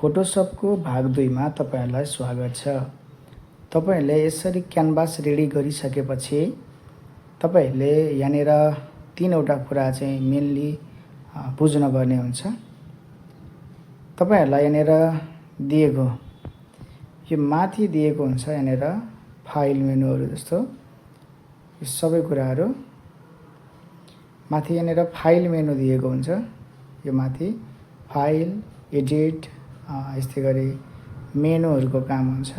फोटोसपको भाग 2 मा तपाईहरुलाई स्वागत छ। तपाईहरुले यसरी क्यानभास रेडी गरिसकेपछि तपाईहरुले यहाँनेर तीनवटा कुरा चाहिँ मेनली बुझ्नुपर्ने हुन्छ। तपाईहरुलाई यहाँनेर दिएको यो माथि दिएको हुन्छ यहाँनेर फाइल मेनुहरु जस्तो यो सबै कुराहरु माथि यहाँनेर फाइल मेनु दिएको हुन्छ। यो माथि फाइल एडिट यस्तै गरी मेनुहरुको काम हुन्छ।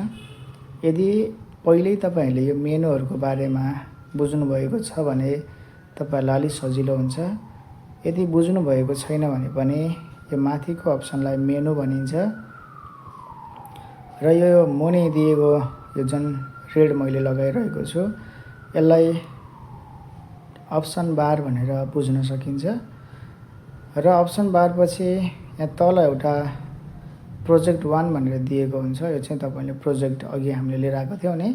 यदि पहिल्यै तपाईहरुले यो मेनुहरुको बारेमा बुझ्नु भएको छ भने तपाईहरुलाई अलि सजिलो हुन्छ। यदि बुझ्नु भएको छैन भने पनि यो माथिको अप्सनलाई मेनु भनिन्छ र यो मुनि दिएको यो जुन रेड मैले लगाइरहेको छु यसलाई अप्सन बार भनेर बुझ्न सकिन्छ। र अप्सन बार पछि यहाँ तल एउटा प्रोजेक्ट 1 भनेर दिएको हुन्छ। यो चाहिँ तपाईले प्रोजेक्ट अघि हामीले लिएर आएको थियौ नि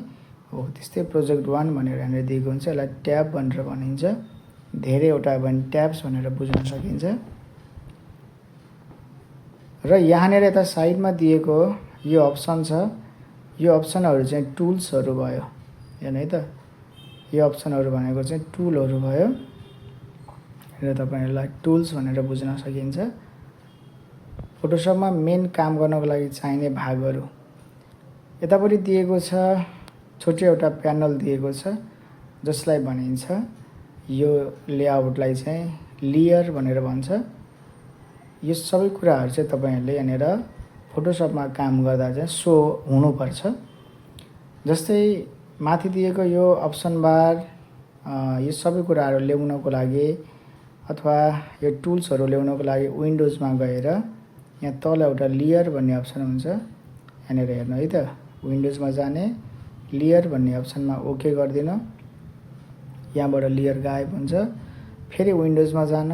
हो त्यस्तै प्रोजेक्ट 1 भनेर यहाँ दिएको हुन्छ। यसलाई ट्याब भनेर भनिन्छ। धेरैवटा भने ट्याब्स भनेर बुझ्न सकिन्छ। र यहाँनेर यता साइडमा दिएको यो अप्सन छ। यो अप्सनहरु चाहिँ टुल्सहरु भयो। हेर्नु है त यो अप्सनहरु भनेको चाहिँ टुलहरु भयो र तपाईहरुलाई टुल्स भनेर बुझ्न सकिन्छ। फोटोसपमा मेन काम गर्नको लागि चाहिने भागहरु यतापट्टि दिएको छ। छोटो एउटा प्यानल दिएको छ जसलाई भनिन्छ यो लेआउटलाई चाहिँ लेयर भनेर भन्छ। यो सबै कुराहरु चाहिँ तपाईहरुले यहाँनेर फोटोसपमा काम गर्दा चाहिँ सो हुनुपर्छ। जस्तै माथि दिएको यो अप्सन बार यो सबै कुराहरु ल्याउनको लागि अथवा यो टुल्सहरु ल्याउनको लागि विन्डोजमा गएर यहाँ तल एउटा लेयर भन्ने अप्सन हुन्छ। यहाँनेर हेर्नु है त विन्डोजमा जाने लेयर भन्ने अप्सनमा ओके गर्दिनु। यहाँबाट लेयर गायब हुन्छ। फेरि विन्डोजमा जान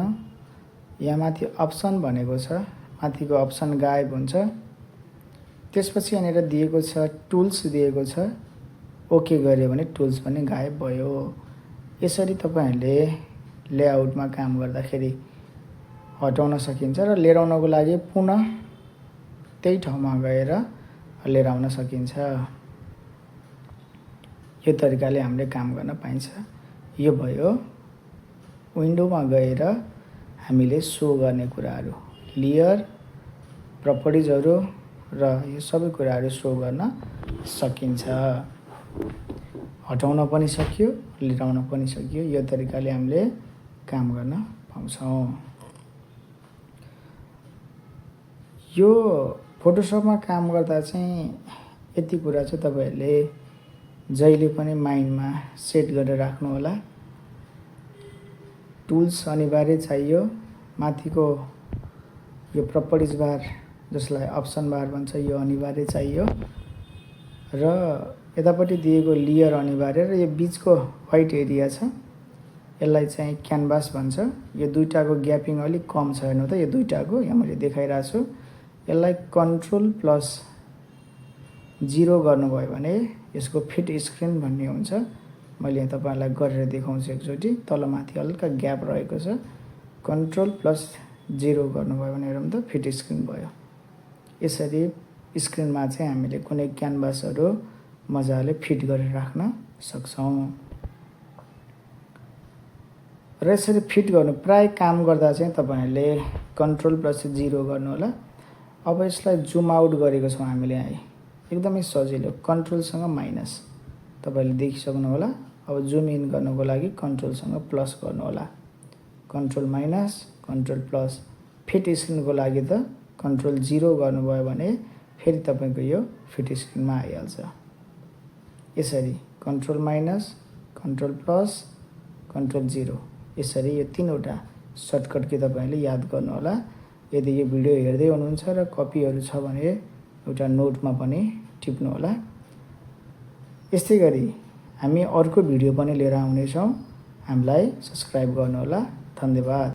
यहाँ माथि अप्सन भनेको छ। माथिको अप्सन गायब हुन्छ। त्यसपछि यहाँनेर दिएको छ टुल्स दिएको छ। ओके गर्यो भने टुल्स पनि गायब भयो। यसरी तपाईहरुले लेआउटमा काम गर्दाखेरि हटाउन सकिन्छ र लिएर आउनको लागि पुनः त्यही ठाउँमा गएर लिएर आउन सकिन्छ। यो तरिकाले हामीले काम गर्न पाइन्छ। यो भयो विन्डोमा गएर हामीले सो गर्ने कुराहरु लेयर प्रपर्टिजहरु र यो सबै कुराहरु सो गर्न सकिन्छ। हटाउन पनि सकियो लिएर आउन पनि सकियो। यो तरिकाले हामीले काम गर्न पाउँछौं। यो फोटोसपमा काम गर्दा चाहिँ यति कुरा चाहिँ तपाईहरुले जहिले पनि माइन्डमा सेट गरेर राख्नु होला। टुल्स अनिवार्य चाहियो। माथिको यो प्रपर्टिज बार जसलाई अप्सन बार भन्छ यो अनिवार्य चाहियो र यतापट्टि दिएको लेयर अनिवार्य र यो बीचको व्हाइट एरिया छ यसलाई चाहिँ क्यानभास भन्छ। यो दुईटाको ग्यापिङ अलि कम छ हेर्नु त यो दुईटाको यहाँ मैले देखाइराछु छु। यसलाई कन्ट्रोल प्लस 0 गर्नुभयो भने यसको फिट स्क्रिन भन्ने हुन्छ। मैले यहाँ तपाईहरुलाई गरेर देखाउँछु एकचोटी। तल माथि हल्का ग्याप रहेको छ। कन्ट्रोल प्लस 0 गर्नुभयो भने हेरौँ त फिट स्क्रिन भयो। यसरी स्क्रिनमा चाहिँ हामीले कुनै क्यानभासहरु मजाले फिट गरेर राख्न सक्छौं। र यसरी फिट गर्नु प्राय काम गर्दा चाहिँ तपाईहरुले कन्ट्रोल प्लस 0 गर्नु होला। अब यसलाई जुम आउट गरेको छौं हामीले यहाँ एकदमै सजिलो कन्ट्रोल सँग माइनस तपाईले देखिसक्नु होला। अब जुम इन गर्नको लागि कन्ट्रोल सँग प्लस गर्नु होला। Control minus control plus fit स्क्रिनको लागि त कन्ट्रोल 0 गर्नुभयो भने फेरि तपाईको यो फिट स्क्रिनमा आइहाल्छ। यसरी control minus control plus control 0 यसरी यो तीनवटा सर्टकट के तपाईले याद गर्नु होला। यदि यो भिडियो हेर्दै हुनुहुन्छ र कपीहरु छ भने एउटा नोटमा पनि टिप्नु होला। यस्तै गरी हामी अर्को भिडियो पनि लिएर आउने छौं। हामीलाई सब्स्क्राइब गर्नु होला। धन्यवाद।